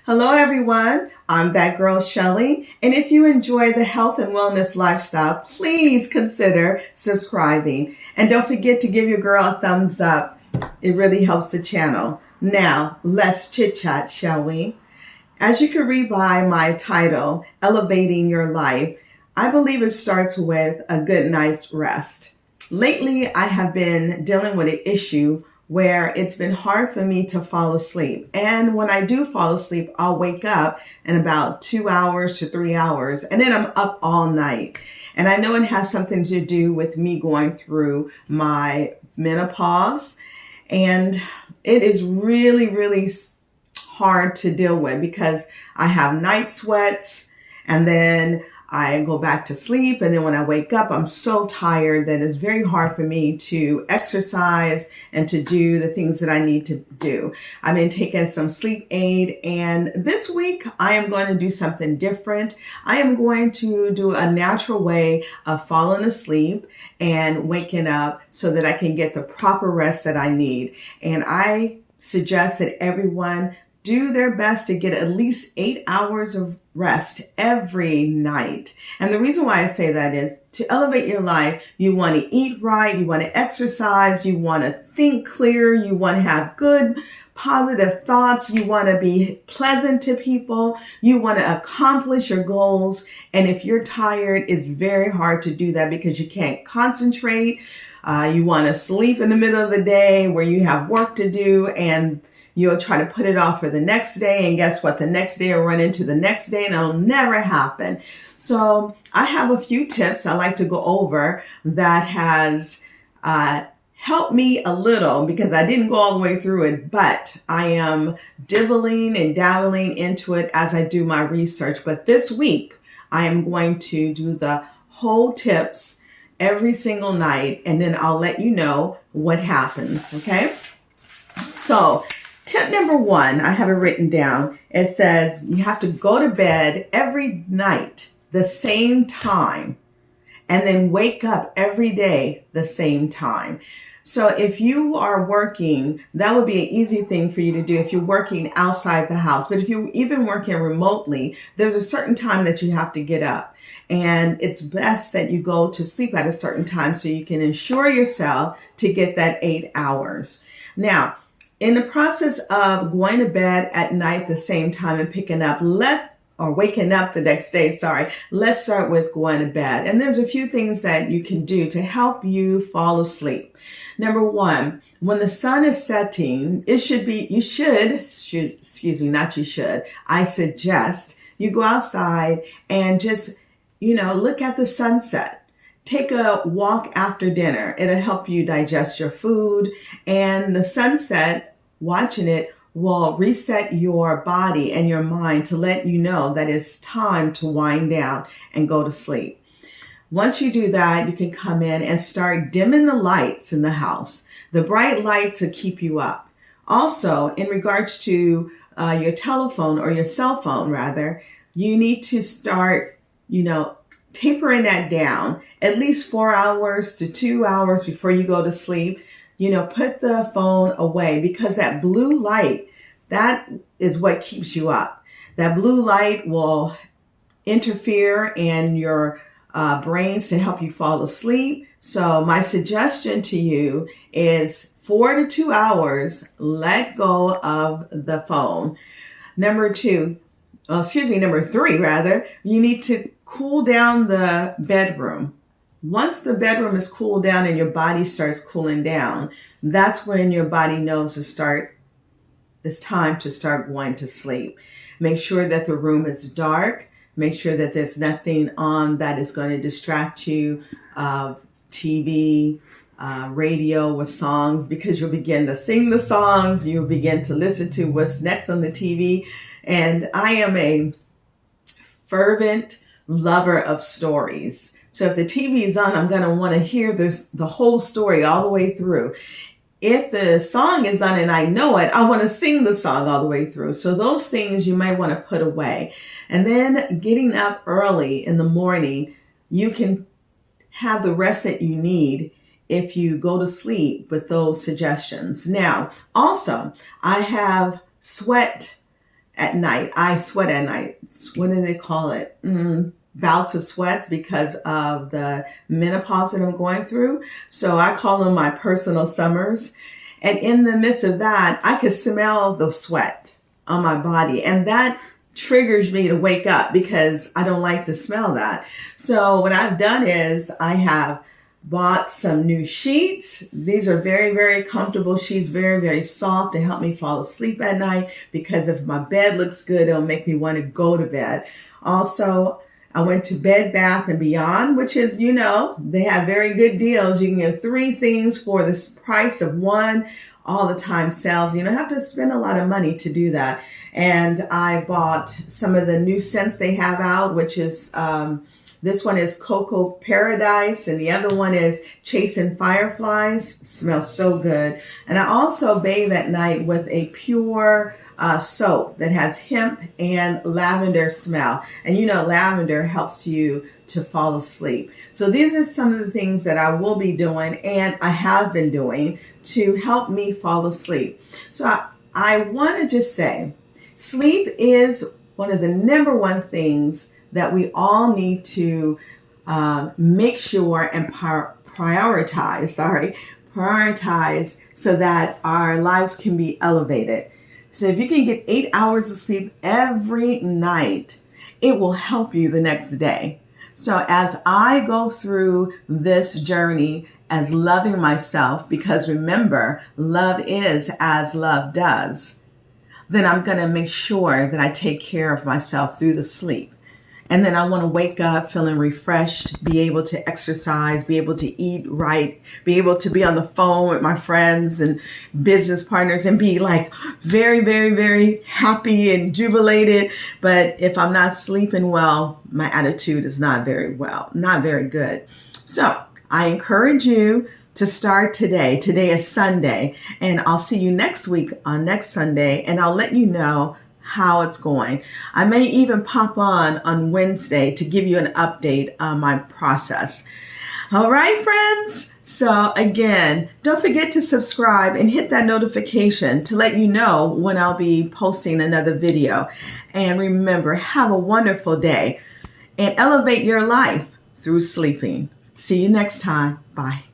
Hello, everyone. I'm that girl, Shelly. And if you enjoy the health and wellness lifestyle, please consider subscribing. And don't forget to give your girl a thumbs up. It really helps the channel. Now, let's chit chat, shall we? As you can read by my title, Elevating Your Life, I believe it starts with a good night's rest. Lately, I have been dealing with an issue where it's been hard for me to fall asleep. And when I do fall asleep, I'll wake up in about 2 hours to 3 hours, and then I'm up all night. And I know it has something to do with me going through my menopause. And it is really hard to deal with because I have night sweats and then I go back to sleep. And then when I wake up, I'm so tired that it's very hard for me to exercise and to do the things that I need to do. I've been taking some sleep aid, and this week I am going to do something different. I am going to do a natural way of falling asleep and waking up so that I can get the proper rest that I need. And I suggest that everyone do their best to get at least 8 hours of rest every night. And the reason why I say that is to elevate your life, you want to eat right, you want to exercise, you want to think clear, you want to have good, positive thoughts, you want to be pleasant to people, you want to accomplish your goals. And if you're tired, it's very hard to do that because you can't concentrate. You want to sleep in the middle of the day where you have work to do, and you'll try to put it off for the next day, and guess what? The next day will run into the next day, and it'll never happen. So I have a few tips I like to go over that has helped me a little because I didn't go all the way through it, but I am dibbling and dabbling into it as I do my research. But this week, I am going to do the whole tips every single night, and then I'll let you know what happens, okay? So, tip number one, I have it written down. It says you have to go to bed every night the same time and then wake up every day the same time. So if you are working, that would be an easy thing for you to do if you're working outside the house. But if you're even working remotely, there's a certain time that you have to get up. And it's best that you go to sleep at a certain time so you can ensure yourself to get that 8 hours. Now, in the process of going to bed at night the same time and waking up the next day, let's start with going to bed. And there's a few things that you can do to help you fall asleep. Number one, when the sun is setting, I suggest you go outside and just, look at the sunset. Take a walk after dinner. It'll help you digest your food, and the sunset, watching it, will reset your body and your mind to let you know that it's time to wind down and go to sleep. Once you do that, you can come in and start dimming the lights in the house. The bright lights will keep you up. Also, in regards to your telephone or your cell phone, rather, you need to start, tapering that down at least 4 hours to 2 hours before you go to sleep. Put the phone away because that blue light, that is what keeps you up. That blue light will interfere in your brains to help you fall asleep. So my suggestion to you is 4 to 2 hours, let go of the phone. Number three, you need to cool down the bedroom. Once the bedroom is cooled down and your body starts cooling down, that's when your body knows it's time to start going to sleep. Make sure that the room is dark. Make sure that there's nothing on that is going to distract you, TV, radio with songs, because you'll begin to sing the songs. You'll begin to listen to what's next on the TV. And I am a fervent lover of stories. So if the TV is on, I'm going to want to hear the whole story all the way through. If the song is on and I know it, I want to sing the song all the way through. So those things you might want to put away. And then getting up early in the morning, you can have the rest that you need if you go to sleep with those suggestions. Now, also, I have sweat at night. I sweat at night. What do they call it? Bouts of sweats because of the menopause that I'm going through. So I call them my personal summers. And in the midst of that, I could smell the sweat on my body. And that triggers me to wake up because I don't like to smell that. So what I've done is I have bought some new sheets. These are very, very comfortable sheets, very, very soft to help me fall asleep at night because if my bed looks good, it'll make me want to go to bed. Also, I went to Bed Bath & Beyond, which is, they have very good deals. You can get 3 things for the price of 1, all the time sales. You don't have to spend a lot of money to do that. And I bought some of the new scents they have out, which is, this one is Cocoa Paradise, and the other one is Chasing Fireflies. Smells so good. And I also bathe at night with a pure soap that has hemp and lavender smell. And lavender helps you to fall asleep. So these are some of the things that I will be doing and I have been doing to help me fall asleep. So I want to just say, sleep is one of the number one things that we all need to make sure and prioritize so that our lives can be elevated. So if you can get 8 hours of sleep every night, it will help you the next day. So as I go through this journey as loving myself, because remember, love is as love does, then I'm going to make sure that I take care of myself through the sleep. And then I want to wake up feeling refreshed, be able to exercise, be able to eat right, be able to be on the phone with my friends and business partners and be like very, very, very happy and jubilated. But if I'm not sleeping well, my attitude is not very good. So I encourage you to start today. Today is Sunday, and I'll see you next week on next Sunday, and I'll let you know how it's going. I may even pop on Wednesday to give you an update on my process. All right, friends. So again, don't forget to subscribe and hit that notification to let you know when I'll be posting another video. And remember, have a wonderful day and elevate your life through sleeping. See you next time. Bye.